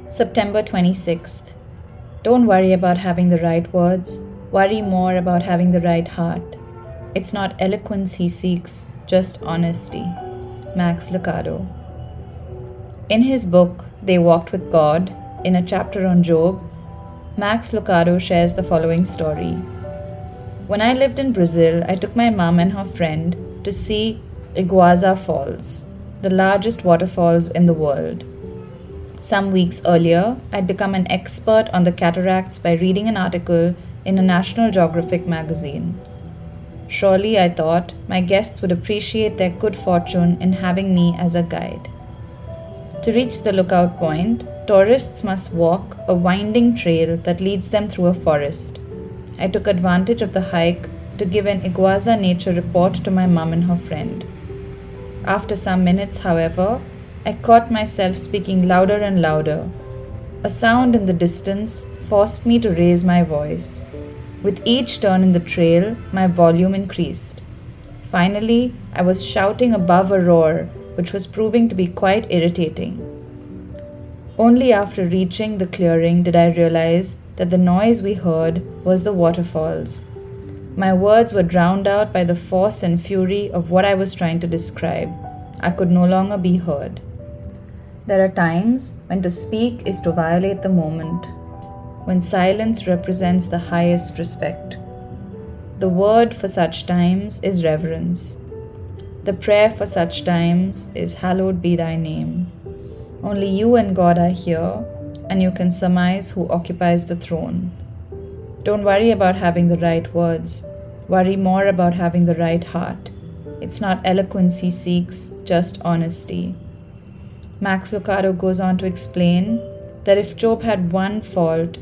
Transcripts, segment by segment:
September 26th. Don't worry about having the right words, worry more about having the right heart. It's not eloquence he seeks, just honesty. Max Lucado. In his book, They Walked with God, in a chapter on Job, Max Lucado shares the following story. When I lived in Brazil, I took my mom and her friend to see Iguazu Falls, the largest waterfalls in the world. Some weeks earlier, I'd become an expert on the cataracts by reading an article in a National Geographic magazine. Surely, I thought, my guests would appreciate their good fortune in having me as a guide. To reach the lookout point, tourists must walk a winding trail that leads them through a forest. I took advantage of the hike to give an Iguazu nature report to my mum and her friend. After some minutes, however, I caught myself speaking louder and louder. A sound in the distance forced me to raise my voice. With each turn in the trail, my volume increased. Finally, I was shouting above a roar, which was proving to be quite irritating. Only after reaching the clearing did I realize that the noise we heard was the waterfalls. My words were drowned out by the force and fury of what I was trying to describe. I could no longer be heard. There are times when to speak is to violate the moment, when silence represents the highest respect. The word for such times is reverence. The prayer for such times is hallowed be thy name. Only you and God are here, and you can surmise who occupies the throne. Don't worry about having the right words. Worry more about having the right heart. It's not eloquence he seeks, just honesty. Max Lucado goes on to explain that if Job had one fault,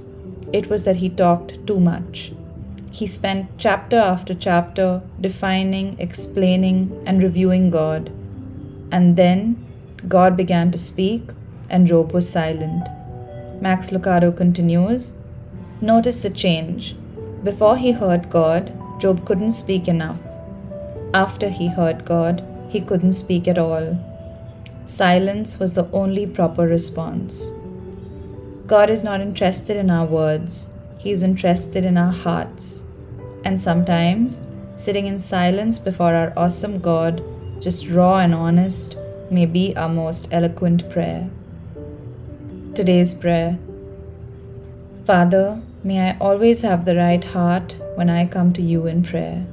it was that he talked too much. He spent chapter after chapter defining, explaining, and reviewing God. And then God began to speak, and Job was silent. Max Lucado continues, notice the change. Before he heard God, Job couldn't speak enough. After he heard God, he couldn't speak at all. Silence was the only proper response. God is not interested in our words. He is interested in our hearts. And sometimes, sitting in silence before our awesome God, just raw and honest, may be our most eloquent prayer. Today's prayer. Father, may I always have the right heart when I come to you in prayer.